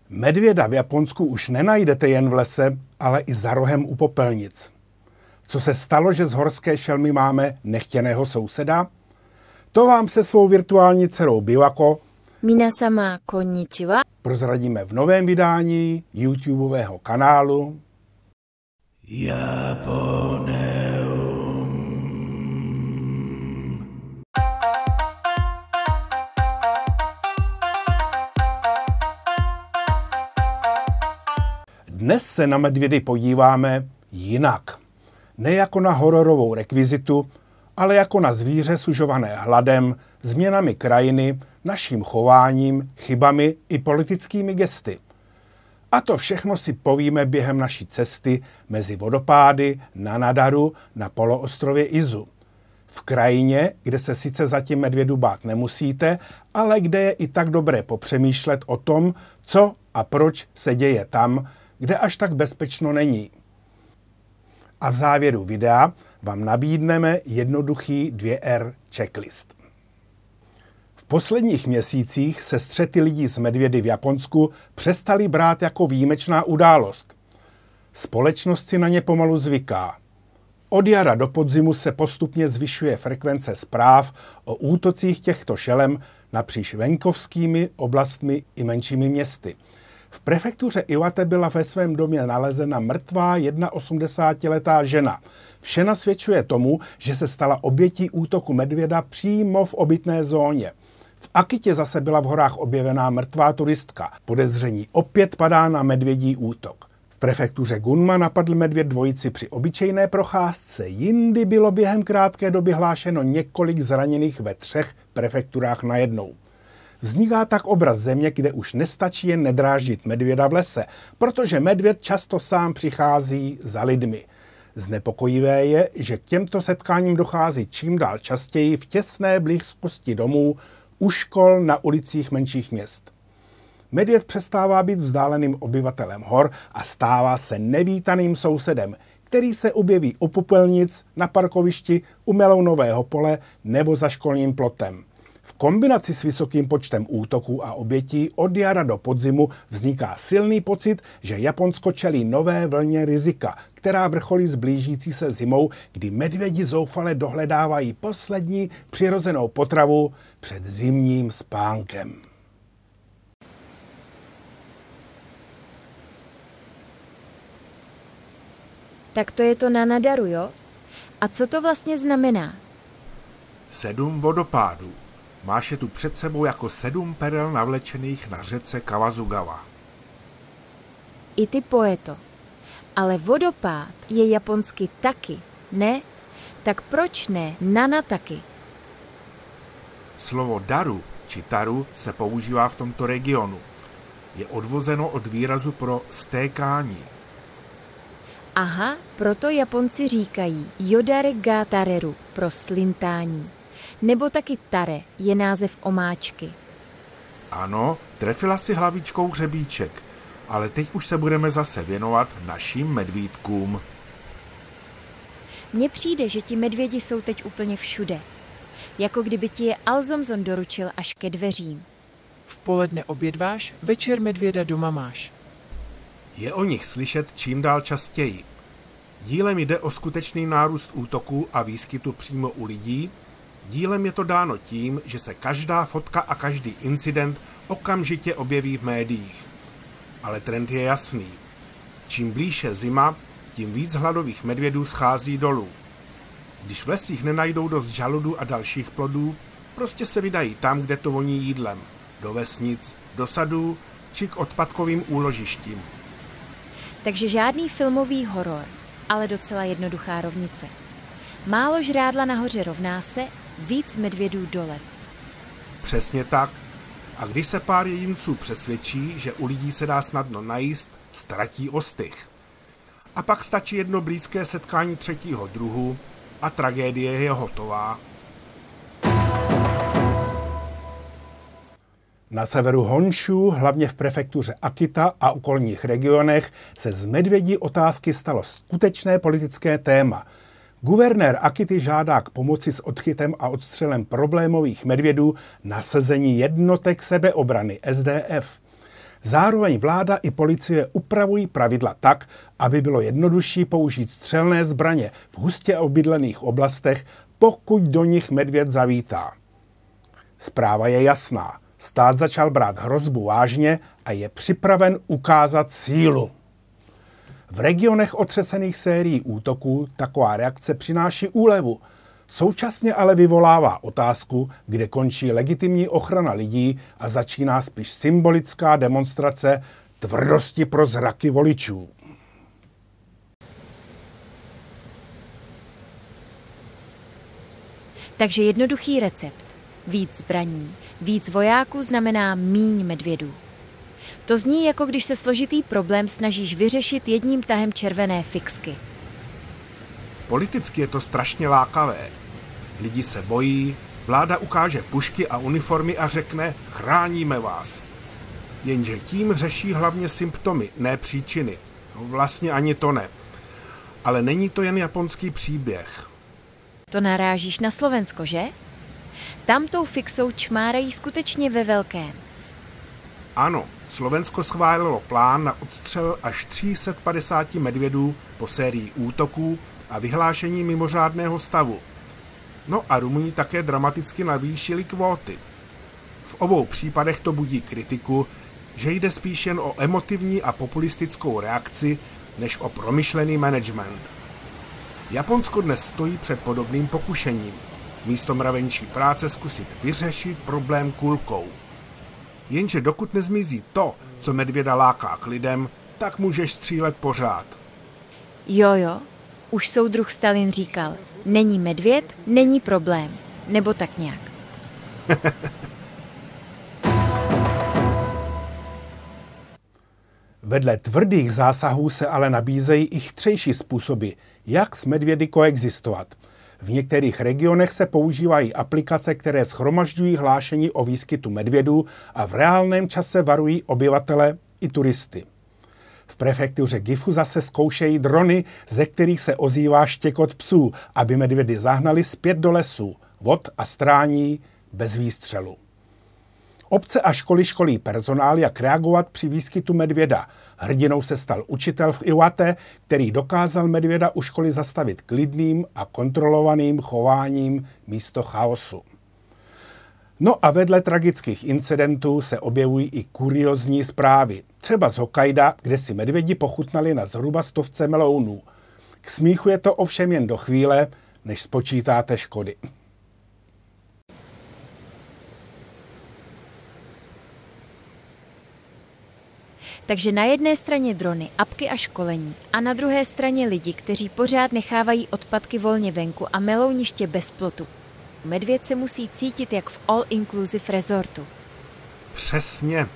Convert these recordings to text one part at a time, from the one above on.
Medvěda v Japonsku už nenajdete jen v lese, ale i za rohem u popelnic. Co se stalo, že z horské šelmy máme nechtěného souseda? To vám se svou virtuální dcerou Biwako Minasama konnichiwa prozradíme v novém vydání YouTubeového kanálu Japoneum. Dnes se na medvědy podíváme jinak. Ne jako na hororovou rekvizitu, ale jako na zvíře sužované hladem, změnami krajiny, naším chováním, chybami i politickými gesty. A to všechno si povíme během naší cesty mezi vodopády na Nadaru na poloostrově Izu. V krajině, kde se sice zatím medvědu bát nemusíte, ale kde je i tak dobré popřemýšlet o tom, co a proč se děje tam, kde až tak bezpečno není. A v závěru videa vám nabídneme jednoduchý 2R checklist. V posledních měsících se střety lidí s medvědy v Japonsku přestali brát jako výjimečná událost. Společnost si na ně pomalu zvyká. Od jara do podzimu se postupně zvyšuje frekvence zpráv o útocích těchto šelem napříč venkovskými oblastmi i menšími městy. V prefektuře Iwate byla ve svém domě nalezena mrtvá 81letá žena. Vše nasvědčuje tomu, že se stala obětí útoku medvěda přímo v obytné zóně. V Akitě zase byla v horách objevená mrtvá turistka. Podezření opět padá na medvědí útok. V prefektuře Gunma napadl medvěd dvojici při obyčejné procházce. Jindy bylo během krátké doby hlášeno několik zraněných ve 3 prefekturách najednou. Vzniká tak obraz země, kde už nestačí jen nedráždit medvěda v lese, protože medvěd často sám přichází za lidmi. Znepokojivé je, že k těmto setkáním dochází čím dál častěji v těsné blízkosti domů, u škol, na ulicích menších měst. Medvěd přestává být vzdáleným obyvatelem hor a stává se nevítaným sousedem, který se objeví u popelnic, na parkovišti, u melounového pole nebo za školním plotem. V kombinaci s vysokým počtem útoků a obětí od jara do podzimu vzniká silný pocit, že Japonsko čelí nové vlně rizika, která vrcholí s blížící se zimou, kdy medvědi zoufale dohledávají poslední přirozenou potravu před zimním spánkem. Tak to je to na Nadaru, jo? A co to vlastně znamená? 7 vodopádů. Máš je tu před sebou jako 7 perel navlečených na řece Kawazugawa. I ty poeto. Ale vodopád je japonsky taky, ne? Tak proč ne nana taky? Slovo daru či taru se používá v tomto regionu. Je odvozeno od výrazu pro stékání. Aha, proto Japonci říkají yodare ga tareru pro slintání. Nebo taky tare je název omáčky. Ano, trefila si hlavičkou hřebíček, ale teď už se budeme zase věnovat našim medvídkům. Mně přijde, že ti medvědi jsou teď úplně všude. Jako kdyby ti je Alzomzon doručil až ke dveřím. V poledne obědváš, večer medvěda doma máš. Je o nich slyšet čím dál častěji. Dílem jde o skutečný nárůst útoků a výskytu přímo u lidí. Dílem je to dáno tím, že se každá fotka a každý incident okamžitě objeví v médiích. Ale trend je jasný. Čím blíž je zima, tím víc hladových medvědů schází dolů. Když v lesích nenajdou dost žaludů a dalších plodů, prostě se vydají tam, kde to voní jídlem. Do vesnic, do sadů či k odpadkovým úložištím. Takže žádný filmový horor, ale docela jednoduchá rovnice. Málo žrádla nahoře rovná se, víc medvědů dole. Přesně tak. A když se pár jedinců přesvědčí, že u lidí se dá snadno najíst, ztratí ostych. A pak stačí jedno blízké setkání 3. druhu a tragédie je hotová. Na severu Honshu, hlavně v prefektuře Akita a okolních regionech, se z medvědí otázky stalo skutečné politické téma. Guvernér Akity žádá k pomoci s odchytem a odstřelem problémových medvědů nasazení jednotek sebeobrany SDF. Zároveň vláda i policie upravují pravidla tak, aby bylo jednodušší použít střelné zbraně v hustě obydlených oblastech, pokud do nich medvěd zavítá. Zpráva je jasná. Stát začal brát hrozbu vážně a je připraven ukázat sílu. V regionech otřesených sérií útoků taková reakce přináší úlevu. Současně ale vyvolává otázku, kde končí legitimní ochrana lidí a začíná spíš symbolická demonstrace tvrdosti pro zraky voličů. Takže jednoduchý recept. Víc zbraní, víc vojáků znamená míň medvědů. To zní, jako když se složitý problém snažíš vyřešit jedním tahem červené fixky. Politicky je to strašně lákavé. Lidi se bojí, vláda ukáže pušky a uniformy a řekne chráníme vás. Jenže tím řeší hlavně symptomy, ne příčiny. Vlastně ani to ne. Ale není to jen japonský příběh. To narážíš na Slovensko, že? Tam tou fixou čmárají skutečně ve velkém. Ano, Slovensko schválilo plán na odstřel až 350 medvědů po sérii útoků a vyhlášení mimořádného stavu. No a Rumuni také dramaticky navýšili kvóty. V obou případech to budí kritiku, že jde spíš jen o emotivní a populistickou reakci, než o promyšlený management. Japonsko dnes stojí před podobným pokušením. Místo mravenčí práce zkusit vyřešit problém kulkou. Jenže dokud nezmizí to, co medvěda láká k lidem, tak můžeš střílet pořád. Jo, už soudruh Stalin říkal, není medvěd, není problém. Nebo tak nějak. Vedle tvrdých zásahů se ale nabízejí i chytřejší způsoby, jak s medvědy koexistovat. V některých regionech se používají aplikace, které shromažďují hlášení o výskytu medvědů a v reálném čase varují obyvatele i turisty. V prefektuře Gifu zase zkoušejí drony, ze kterých se ozývá štěkot psů, aby medvědy zahnali zpět do lesů, vod a strání bez výstřelu. Obce a školy školí personál, jak reagovat při výskytu medvěda. Hrdinou se stal učitel v Iwate, který dokázal medvěda u školy zastavit klidným a kontrolovaným chováním místo chaosu. No a vedle tragických incidentů se objevují i kuriózní zprávy. Třeba z Hokkaida, kde si medvědi pochutnali na zhruba 100 melounů. K smíchu je to ovšem jen do chvíle, než spočítáte škody. Takže na jedné straně drony, apky a školení a na druhé straně lidi, kteří pořád nechávají odpadky volně venku a melouniště bez plotu. Medvěd se musí cítit jak v all-inclusive resortu. Přesně.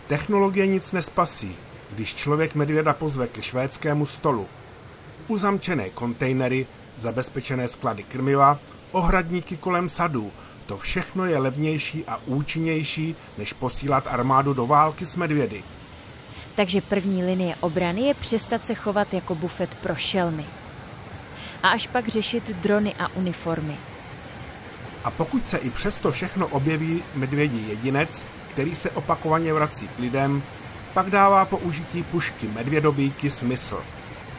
Technologie nic nespasí, když člověk medvěda pozve ke švédskému stolu. Uzamčené kontejnery, zabezpečené sklady krmiva, ohradníky kolem sadů. To všechno je levnější a účinnější, než posílat armádu do války s medvědy. Takže první linie obrany je přestat se chovat jako bufet pro šelmy. A až pak řešit drony a uniformy. A pokud se i přesto všechno objeví medvědí jedinec, který se opakovaně vrací k lidem, pak dává použití pušky medvědobíky smysl.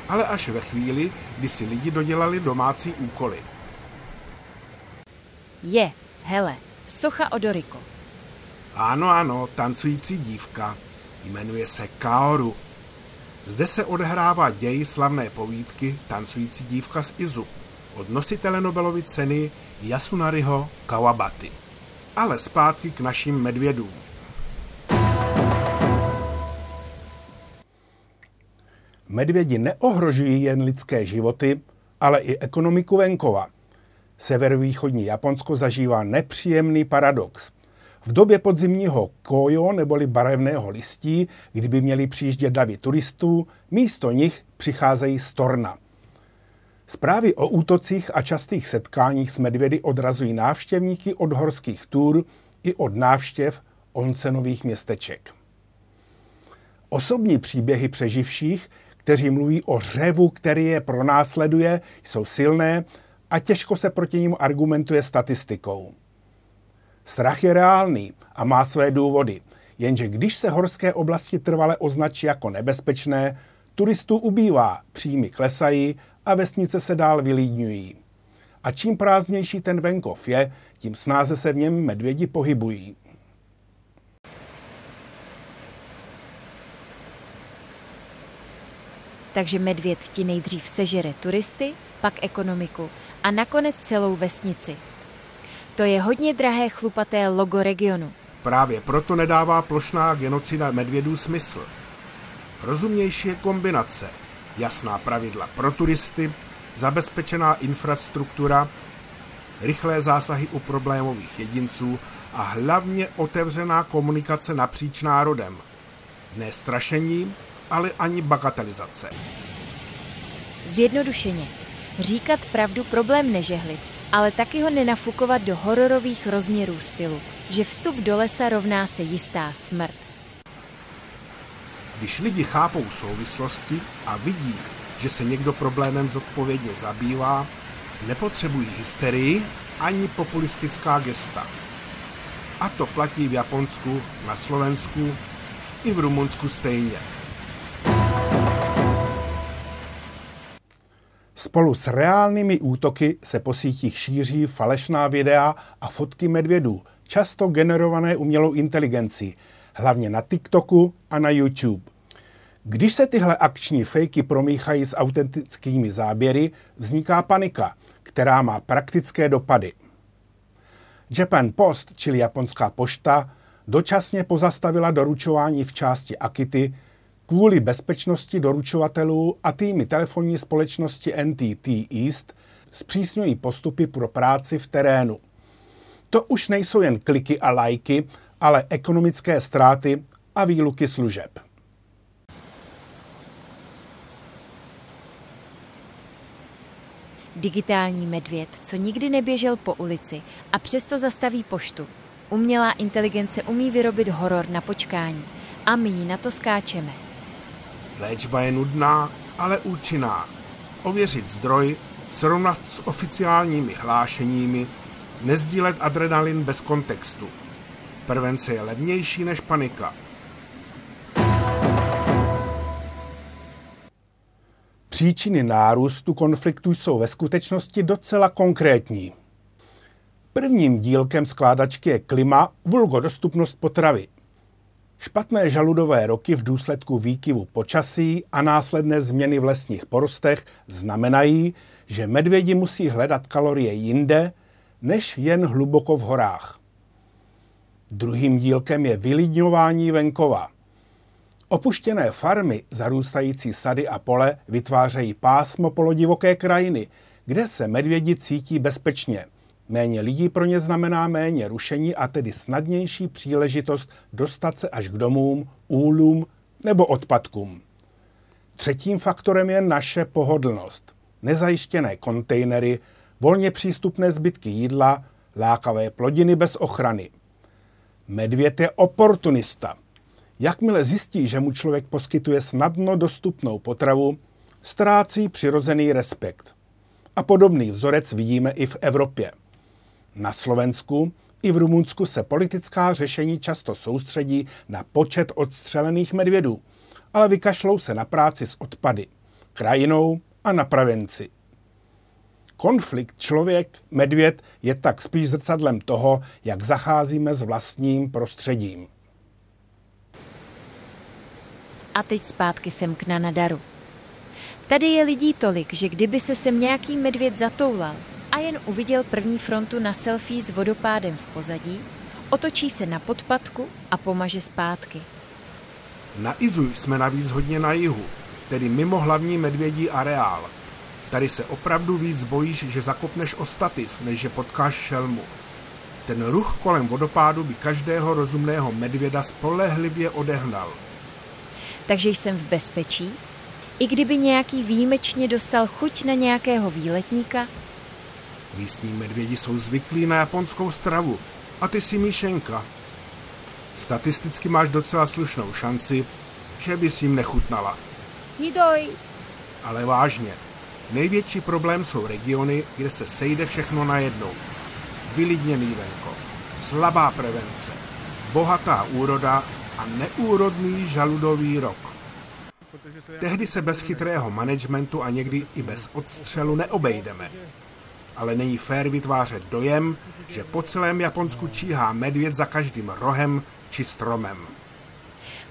Ale až ve chvíli, kdy si lidi dodělali domácí úkoly. Hele, socha od Oriko. Ano, tancující dívka. Jmenuje se Kaoru. Zde se odehrává děj slavné povídky Tancující dívka z Izu od nositele Nobelovy ceny Yasunariho Kawabaty. Ale zpátky k našim medvědům. Medvědi neohrožují jen lidské životy, ale i ekonomiku venkova. Severovýchodní Japonsko zažívá nepříjemný paradox. V době podzimního kojo neboli barevného listí, kdyby měli přijíždět davy turistů, místo nich přicházejí storna. Zprávy o útocích a častých setkáních s medvědy odrazují návštěvníky od horských tur i od návštěv onsenových městeček. Osobní příběhy přeživších, kteří mluví o řevu, který je pronásleduje, jsou silné a těžko se proti nim argumentuje statistikou. Strach je reálný a má své důvody. Jenže když se horské oblasti trvale označí jako nebezpečné, turistů ubývá, příjmy klesají a vesnice se dál vylidňují. A čím prázdnější ten venkov je, tím snáze se v něm medvědi pohybují. Takže medvěd ti nejdřív sežere turisty, pak ekonomiku a nakonec celou vesnici. To je hodně drahé chlupaté logo regionu. Právě proto nedává plošná genocida medvědů smysl. Rozumnější je kombinace, jasná pravidla pro turisty, zabezpečená infrastruktura, rychlé zásahy u problémových jedinců a hlavně otevřená komunikace napříč národem. Ne strašení, ale ani bagatelizace. Zjednodušeně. Říkat pravdu problém nežehlit, ale taky ho nenafukovat do hororových rozměrů stylu, že vstup do lesa rovná se jistá smrt. Když lidi chápou souvislosti a vidí, že se někdo problémem zodpovědně zabývá, nepotřebují hysterii ani populistická gesta. A to platí v Japonsku, na Slovensku i v Rumunsku stejně. Spolu s reálnými útoky se po sítích šíří falešná videa a fotky medvědů, často generované umělou inteligencí, hlavně na TikToku a na YouTube. Když se tyhle akční fejky promíchají s autentickými záběry, vzniká panika, která má praktické dopady. Japan Post, čili japonská pošta, dočasně pozastavila doručování v části Akity kvůli bezpečnosti doručovatelů a týmy telefonní společnosti NTT East zpřísňují postupy pro práci v terénu. To už nejsou jen kliky a lajky, ale ekonomické ztráty a výluky služeb. Digitální medvěd, co nikdy neběžel po ulici a přesto zastaví poštu. Umělá inteligence umí vyrobit horor na počkání a my jí na to skáčeme. Léčba je nudná, ale účinná. Ověřit zdroj, srovnat s oficiálními hlášeními, nezdílet adrenalin bez kontextu. Prevence je levnější než panika. Příčiny nárůstu konfliktů jsou ve skutečnosti docela konkrétní. Prvním dílkem skládačky je klima, vulgo dostupnost potravy. Špatné žaludové roky v důsledku výkyvu počasí a následné změny v lesních porostech znamenají, že medvědi musí hledat kalorie jinde, než jen hluboko v horách. Druhým dílkem je vylidňování venkova. Opuštěné farmy, zarůstající sady a pole vytvářejí pásmo polodivoké krajiny, kde se medvědi cítí bezpečně. Méně lidí pro ně znamená méně rušení a tedy snadnější příležitost dostat se až k domům, úlům nebo odpadkům. Třetím faktorem je naše pohodlnost. Nezajištěné kontejnery, volně přístupné zbytky jídla, lákavé plodiny bez ochrany. Medvěd je oportunista. Jakmile zjistí, že mu člověk poskytuje snadno dostupnou potravu, ztrácí přirozený respekt. A podobný vzorec vidíme i v Evropě. Na Slovensku i v Rumunsku se politická řešení často soustředí na počet odstřelených medvědů, ale vykašlou se na práci s odpady, krajinou a na prevenci. Konflikt člověk-medvěd je tak spíš zrcadlem toho, jak zacházíme s vlastním prostředím. A teď zpátky sem k Nanadaru. Tady je lidí tolik, že kdyby se sem nějaký medvěd zatoulal a jen uviděl první frontu na selfie s vodopádem v pozadí, otočí se na podpatku a pomaže zpátky. Na Izu jsme navíc hodně na jihu, tedy mimo hlavní medvědí areál. Tady se opravdu víc bojíš, že zakopneš o stativ, než že potkáš šelmu. Ten ruch kolem vodopádu by každého rozumného medvěda spolehlivě odehnal. Takže jsem v bezpečí? I kdyby nějaký výjimečně dostal chuť na nějakého výletníka? Místní medvědi jsou zvyklí na japonskou stravu a ty jsi míšenka. Statisticky máš docela slušnou šanci, že bys jim nechutnala. Hidoj! Ale vážně, největší problém jsou regiony, kde se sejde všechno najednou. Vylidněný venkov, slabá prevence, bohatá úroda a neúrodný žaludový rok. Tehdy se bez chytrého managementu a někdy i bez odstřelu neobejdeme. Ale není fér vytvářet dojem, že po celém Japonsku číhá medvěd za každým rohem či stromem.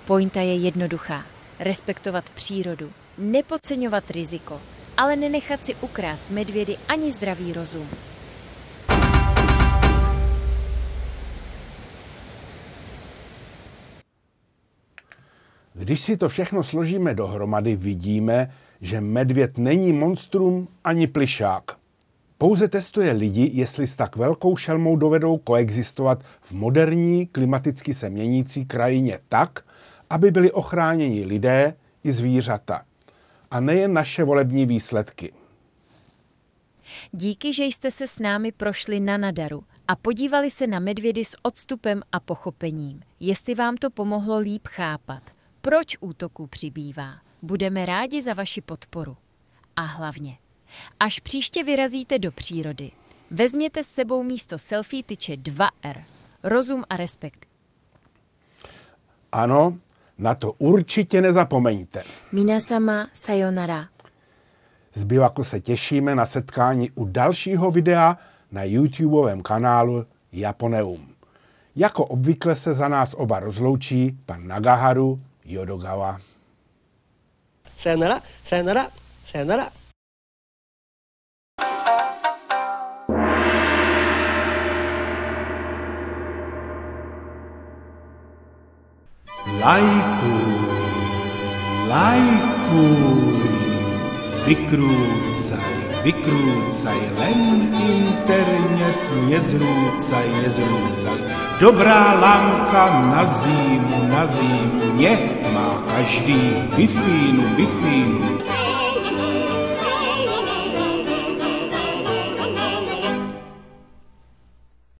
Pointa je jednoduchá. Respektovat přírodu, nepodceňovat riziko, ale nenechat si ukrást medvědy ani zdravý rozum. Když si to všechno složíme dohromady, vidíme, že medvěd není monstrum ani plyšák. Pouze testuje lidi, jestli s tak velkou šelmou dovedou koexistovat v moderní, klimaticky se měnící krajině tak, aby byli ochráněni lidé i zvířata. A nejen naše volební výsledky. Díky, že jste se s námi prošli na nadaru a podívali se na medvědy s odstupem a pochopením. Jestli vám to pomohlo líp chápat, proč útoků přibývá, budeme rádi za vaši podporu. A hlavně, až příště vyrazíte do přírody, vezměte s sebou místo selfie tyče 2R. Rozum a respekt. Ano, na to určitě nezapomeňte. Minasama sayonara. S Biwako se těšíme na setkání u dalšího videa na YouTubeovém kanálu Japoneum. Jako obvykle se za nás oba rozloučí pan Nagaharu Yodogawa. Sayonara, sayonara, sayonara. Lajkuj, vykrúcaj, len internet nezrúcaj. Dobrá lámka na zimu, nemá každý Wi-Fi.